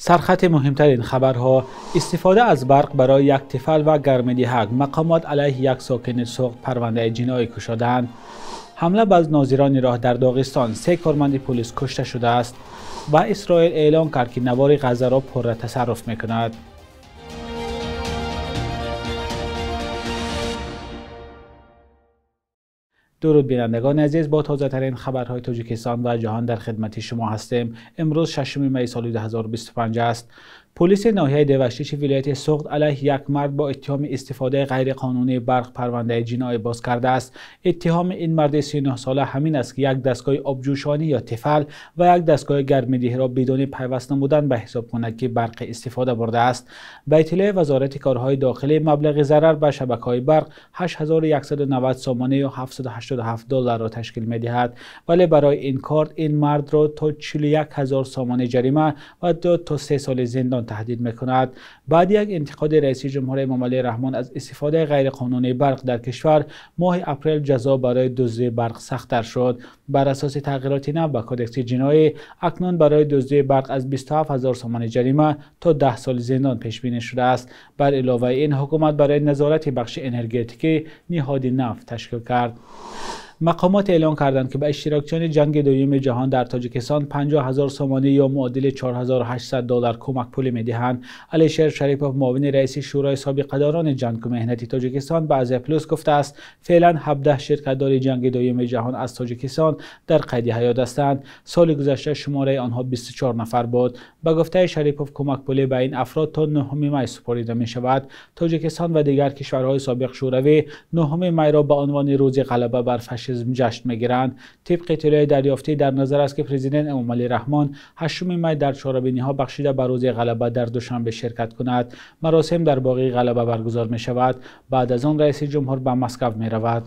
سرخط مهمترین خبرها: استفاده از برق برای یک طفل و گرم‌دهک، مقامات علیه یک ساکن سوخت پرونده جنایی گشودند. حمله به ناظران راه در داغستان، 3 کارمند پلیس کشته شده است و اسرائیل اعلام کرد که نوار غزه را پر تصرف می‌کند. درود بینندگان عزیز، با تازه ترین خبرهای تاجیکستان و جهان در خدمت شما هستیم. امروز 6 می سال 2025 است. پلیس ناحیه دیوشتیچ ولایت سوخت علیه یک مرد با اتهام استفاده غیرقانونی برق پرونده جنایی باز کرده است. اتهام این مرد 39 ساله همین است که یک دستگاه آبجوشانی یا تفل و یک دستگاه گرم‌دهی را بدون پیوست نمودن به حساب کننده برق استفاده برده است. به اطلاع وزارت کارهای داخلی، مبلغ ضرر به شبکه‌های برق 8190 سامانه یا $787 را تشکیل می‌دهد، ولی برای این کار این مرد را تا 41000 سامانه جریمه و 2 تا 3 سال زندان تهدید می‌کند. بعد یک انتقاد رئیس جمهور امام علی رحمان از استفاده غیرقانونی برق در کشور، ماه اپریل جزا برای دزدی برق سخت‌تر شد. بر اساس تغییرات نو به کدکس جنایی، اکنون برای دزدی برق از 27000 سامانه جریمه تا 10 سال زندان پیش بینی شده است. بر علاوه این، حکومت برای نظارت بخش انرژتیکی نهاد نفت تشکیل کرد. مقامات اعلام کردند که به اشتراکچیان جنگ دوم جهان در تاجیکستان 50000 سامانه یا معادل $4800 کمک پولی می‌دهند. علیشیر شریپوف، معاون رئیس شورای سابقه‌داران جنگ و مهنتی تاجیکستان، به ازیا پلوس گفته است فعلا 17 شرکت‌دار جنگ دوم جهان از تاجیکستان در قید حیات هستند. سال گذشته شماره آنها 24 نفر بود. به گفته شریپوف، کمک پولی به این افراد تا 9 می سپرده می‌شود. تاجیکستان و دیگر کشورهای سابق شوروی 9 می را به عنوان روز غلبه بر فاشیسم جشن می‌گیرند. طبق اطلاع دریافتی، در نظر است که پرزیدنت امام علی رحمان 8 می در چهاربینی‌ها بخشیده به روز غلبه در دوشنبه شرکت کند. مراسم در باغ غلبه برگزار می‌شود. بعد از آن رئیس جمهور به مسکو می‌رود.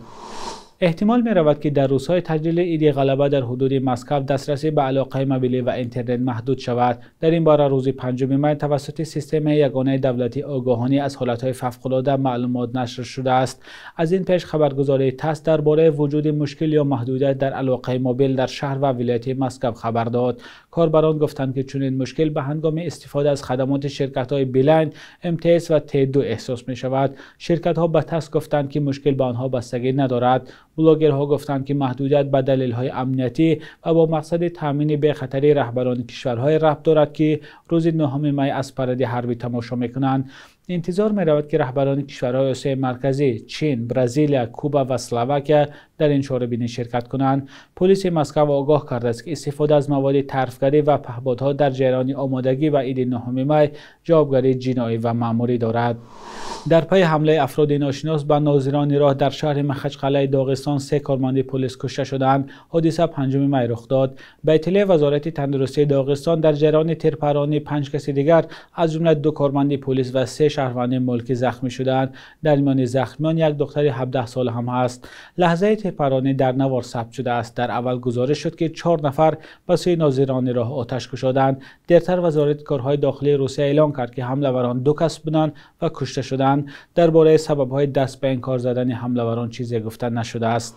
احتمال می رود که در روزهای تجلیل عید غلبه در حدود مسکو دسترسی به علاقه موبیلی و اینترنت محدود شود. در این باره روز 5 می توسط سیستم یگانه دولتی آگاهانی از حالتهای فوق‌العاده معلومات نشر شده است. از این پیش خبرگزاری تاس درباره وجود مشکل یا محدودیت در علاقه موبیل در شهر و ولایت مسکو خبر داد. کاربران گفتند که چنین مشکل به هنگام استفاده از خدمات شرکت‌های بیلین، MTS و T2 احساس می شود. شرکت‌ها به تاس گفتند که مشکل به آنها بستگی ندارد. بلاگرها گفتند که محدودیت به دلایل امنیتی و با مقصد تامین به خطری رهبران کشورهای ربط دارد که روز 9 می از پرد حربی تماشا میکنند. انتظار می رود که رهبران کشورهای آسیای مرکزی، چین، برزیل، کوبا و اسلواکیا در این چهاربینی شرکت کنند. پلیس مسکو آگاه کرده است که استفاده از مواد طرفگری و پهپادها در جریان آمادگی و عید 9 می جوابگری جنایی و مأموری دارد. در پی حمله افراد ناشناس به ناظران راه در شهر مخچقله داغستان، 3 کارمند پلیس کشته شدند. حادثه 5 می رخ داد. به اطلاع وزارت تندرستی داغستان، در جریان تیرپرانی 5 کسی دیگر از جمله 2 کارمند پلیس و 3 شهروند ملکی زخمی شدند. در میان زخمیان یک دختر 17 ساله هم است. لحظه تیرپرانی در نوار ثبت شده است. در اول گزارش شد که 4 نفر به سوی ناظران راه آتش گشودند. دیرتر وزارت کارهای داخلی روسیه اعلام کرد که حمله‌وران 2 کس بودند و کشته شدند. درباره سبب‌های دست به این کار زدن حمله‌وران چیزی گفته نشده است.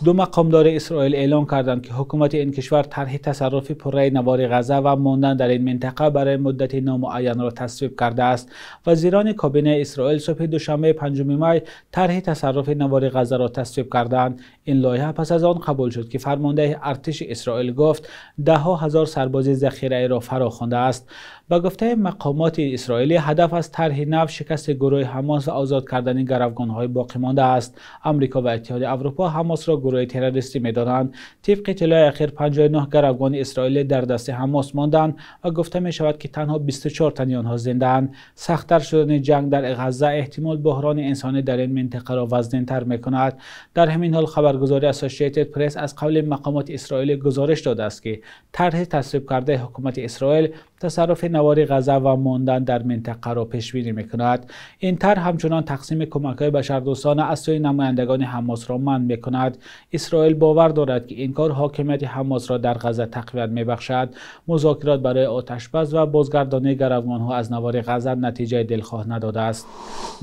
2 مقامدار اسرائیل اعلام کردند که حکومت این کشور طرح تصرف پره نوار غزه و ماندن در این منطقه برای مدت نامعین را تصویب کرده است. وزیران کابینه اسرائیل صبح دوشنبه 5 می طرح تصرف نوار غزه را تصویب کردند. این لایحه پس از آن قبول شد که فرمانده ارتش اسرائیل گفت 10,000 سرباز ذخیره را فراخوانده است. به گفته مقامات اسرائیلی، هدف از طرح نو شکست گروه حماس و آزاد کردن گروگان‌های باقی مانده است. آمریکا و اتحاد اروپا حماس را گروه تروریستی می‌دانند. طبق اطلاع اخیر 59 گروگان اسرائیلی در دست حماس ماندند و گفته می شود که تنها 24 تن آنها زنده‌اند. سخت‌تر شدن جنگ در غزه احتمال بحران انسانی در این منطقه را وزن‌تر می‌کند. در همین حال خبرگزاری اسوسییتد پرس از قبل مقامات اسرائیلی گزارش داده است که طرح تصویب کرده حکومت اسرائیل تصرف نوار غزه و ماندن در منطقه را پیش بینی می‌کند. این طرح همچنان تقسیم کمک‌های بشردوستانه از سوی نمایندگان حماس را منع می‌کند. اسرائیل باور دارد که این کار حاکمیت حماس را در غزه تقویت می‌بخشد. مذاکرات برای آتش‌بس و بازگردانی گروگان‌ها از نوار غزه نتیجه دلخواه نداده است.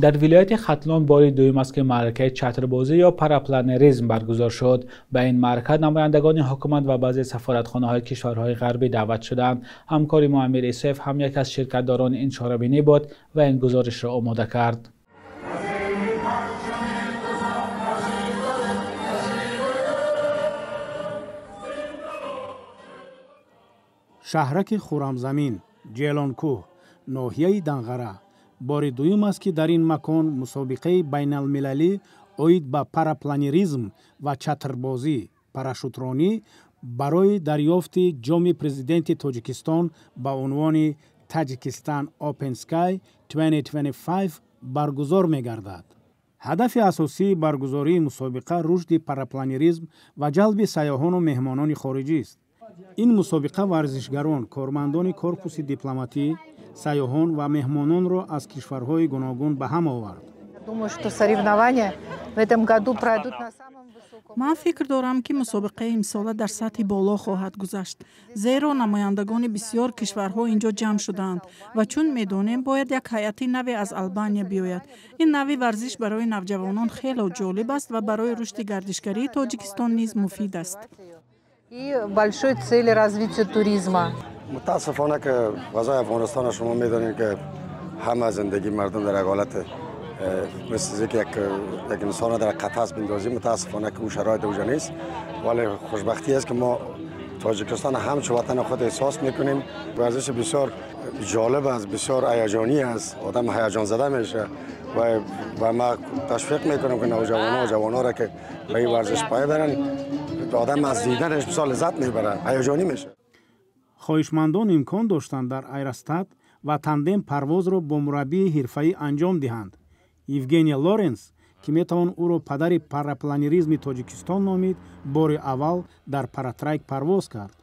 در ولایت ختلان بار دوم است که معرکه چتربازی یا پاراپلانریسم برگزار شد. به این معرکه نمایندگان حکومت و بعضی سفارتخانه‌های کشورهای غربی دعوت شدند. همکار ما امیر اسف هم یک از شرکتداران این چاره‌بینی بود و این گزارش را آماده کرد. شهرک خرمزمین، جیلانکوه، ناحیه دنغره بار دوم است که در این مکان مسابقه بین المللی اوید به پاراپلانریزم و چتربازی پاراشوترانی برای دریافت جام پرزیدنت تاجیکستان با عنوان تاجیکستان اوپن سکای 2025 برگزار می گردد. هدف اساسی برگزاری مسابقه رشد پاراپلانریزم و جلب سیاحان و مهمانان خارجی است. این مسابقه ورزشگران، کارمندان کورپوس دیپلماتی، سیاحان و مهمانان را از کشورهای گوناگون به هم آورد. من فکر دارم که مسابقه امسال در سطح بالا خواهد گذشت، زیرا نمایندگان بسیار کشورها اینجا جمع شدند و چون میدانیم باید یک هیئت نوی از آلبانیا بیاید. این نوی ورزش برای نوجوانان خیلی جالب است و برای رشد گردشگری تاجیکستان نیز مفید است. متاسفانه که وضع افغانستان شما میدانید که همه زندگی مردم در حالت مثل یک انسان در قفس بندازیم. متاسفانه که اون شرایط اوجا نیست، ولی خوشبختی است که ما تاجیکستان همچو وطن خود احساس میکنیم. ورزش بسیار جالب است، بسیار هیجانی است، آدم هیجان زده میشه و ما تشویق میکنم که نوجوانان و جوانان را که به این ورزش پای برن، آدم از دیدنش بسیار لذت میبره، هیجانی میشه. خواهشمندان امکان داشتند در ایرستاد و تاندم پرواز را با مربی حرفه‌ای انجام دهند. یوگنیا لورنس که میتوان او را پدر پاراپلانریزم تاجیکستان نامید، بار اول در پاراتریک پرواز کرد.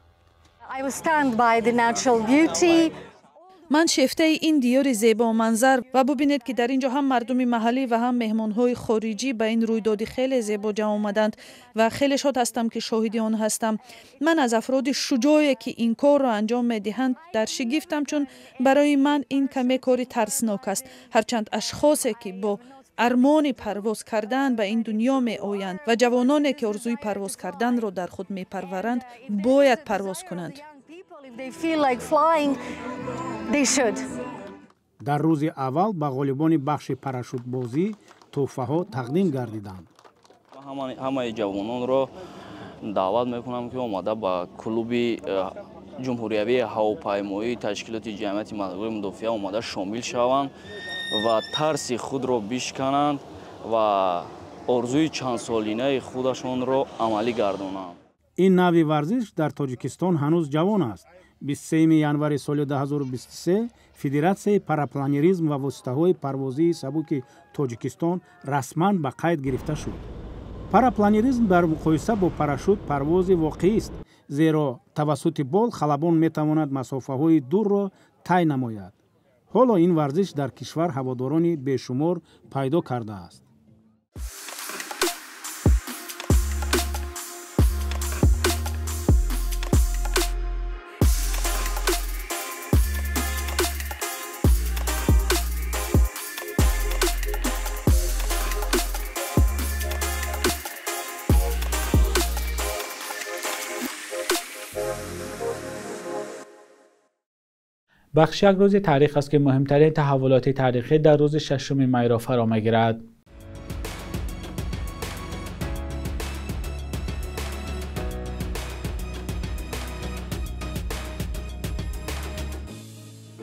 من شیفته این دیار زیبا منظر و ببینید که در اینجا هم مردم محلی و هم مهمانهای خارجی به این رویداد خیلی زیبا جمع آمدند و خیلی شاد هستم که شاهد آن هستم. من از افراد شجاعی که این کار را انجام میدهند در شگفتم، چون برای من این کمی کاری ترسناک است. هرچند اشخاصی که با ارمان پرواز کردن به این دنیا می آیند و جوانانی که آرزوی پرواز کردن را در خود می پرورند باید پرواز کنند. در روز اول به غالبان بخش پاراشوت بازی تحفه ها تقدیم گردیدند. همه جوانان را دعوت میکنم که آمده با کلوب جمهوریوی هواپیمایی تشکیلات جمعیت مدنی مدافع آمده شامل شوند و ترس خود را بشکنند و آرزوی چند سالینه خودشان را عملی گردانند. این نوع ورزش در تاجیکستان هنوز جوان است. 23 ینوری سال 2023 فدراسیون پاراپلانریزم و واسطه‌های پروازی سبک تاجیکستان رسما به قید گرفته شد. پاراپلانریزم در مقایسه با پاراشوت پرواز واقعی است، زیرا توسط بال خلبان میتواند مسافه‌های دور را طی نماید. حالا این ورزش در کشور هواداران بیشمار پیدا کرده است. بخش یک روز تاریخ است که مهمترین تحولات تاریخی در روز 6 می را فرا می‌گیرد.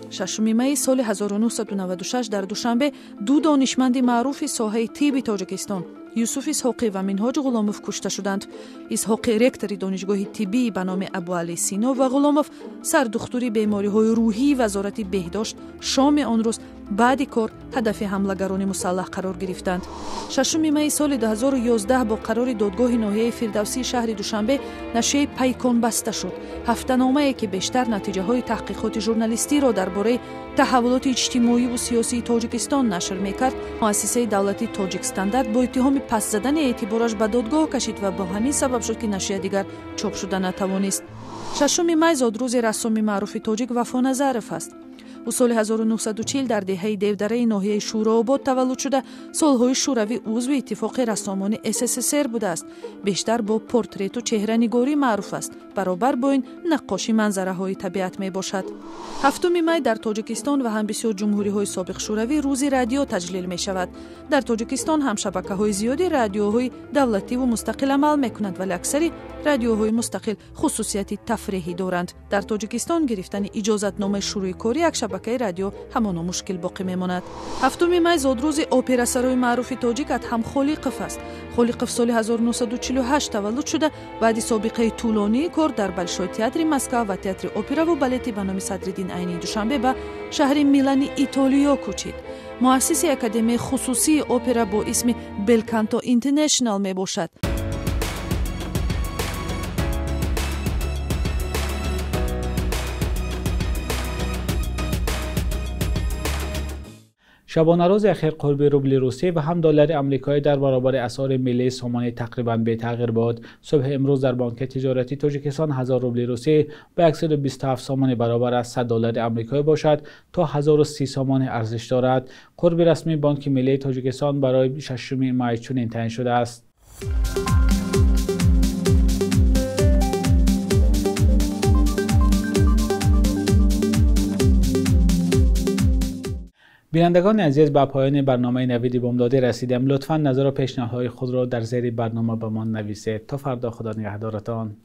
ششم می سال 1996 در دوشنبه دو دانشمند معروف ساحه طب تاجیکستان، یوسف اسحاقی و منهاج غلاموف کشته شدند. اسحاقی رکتور دانشگاه طبی به نام ابوعلی سینا و غلاموف سردختوری بیماری‌های روحی وزارت بهداشت شام آن روز بعد کار هدف حمله‌گران مسلح قرار گرفتند. 6 می سال 2011 با قرار دادگاه ناحیه فردوسی شهر دوشنبه نشریه پیکان بسته شد. هفته‌نامه‌ای که بیشتر نتیجه‌های تحقیقات ژورنالیستی را درباره تحولات اجتماعی و سیاسی تاجیکستان نشر می‌کرد، مؤسسه دولتی تاجیک استاندارد با اتهام پس زدن اعتبارش به دادگاه کشید و با همین سبب شد که نشریه دیگر چاپ شده نتوانست. 6 می زادروز رسام معروف تاجیک وفا نظرف است. او سال 1940 در دهه 17 ناحیه شوراآباد تولد شده سالهای شوروی عضو اتفاق رسامانی SSSR بوده است. بیشتر با پورترت و چهره‌نگاری معروف است. برابر با این نقاشی منظره‌های طبیعت می باشد. 7 می در تاجیکستان و هم بسیار جمهوری‌های سابق شوروی روز رادیو تجلیل می شود. در تاجیکستان هم شبکه‌های زیادی رادیوهای دولتی و مستقل عمل می‌کنند ولی اکثری رادیوهای مستقل خصوصیت تفریحی دارند. در تاجیکستان گرفتن اجازتنامه شروع کاری یک شبکه رادیو همان مشکل باقی می‌ماند. 7 می زادروز اپرا سرای معروف تاجیک ادهم خالقوف است. خالقوف سال 1948 تولد شده بعد سابقه طولانی کار در بلشوی تئاتر مسکو و تئاتر اپرا و بالت به نام صدرالدین عینی دوشنبه به شهر میلان ایتالیا کوچید. مؤسس اکادمی خصوصی اپرا با اسم بلکانتو اینترنشنال می باشد. شبانه روز اخیر قرب روبل روسی و هم دلار آمریکایی در برابر اسعار ملی سامانه تقریبا بی تغییر بود. صبح امروز در بانک تجارتی تاجیکستان 1000 روبل روسی به 127 سامانه برابر از 100 دلار آمریکایی باشد تا 1030 سامانه ارزش دارد. قرب رسمی بانک ملی تاجیکستان برای 6 مای چنین تعیین شده است. بینندگان عزیز، به پایان برنامه نوید بامدادی رسیدیم. لطفاً نظر و پیشنهادهای خود را در زیر برنامه به ما نویسید. تا فردا، خدا نگهدارتان.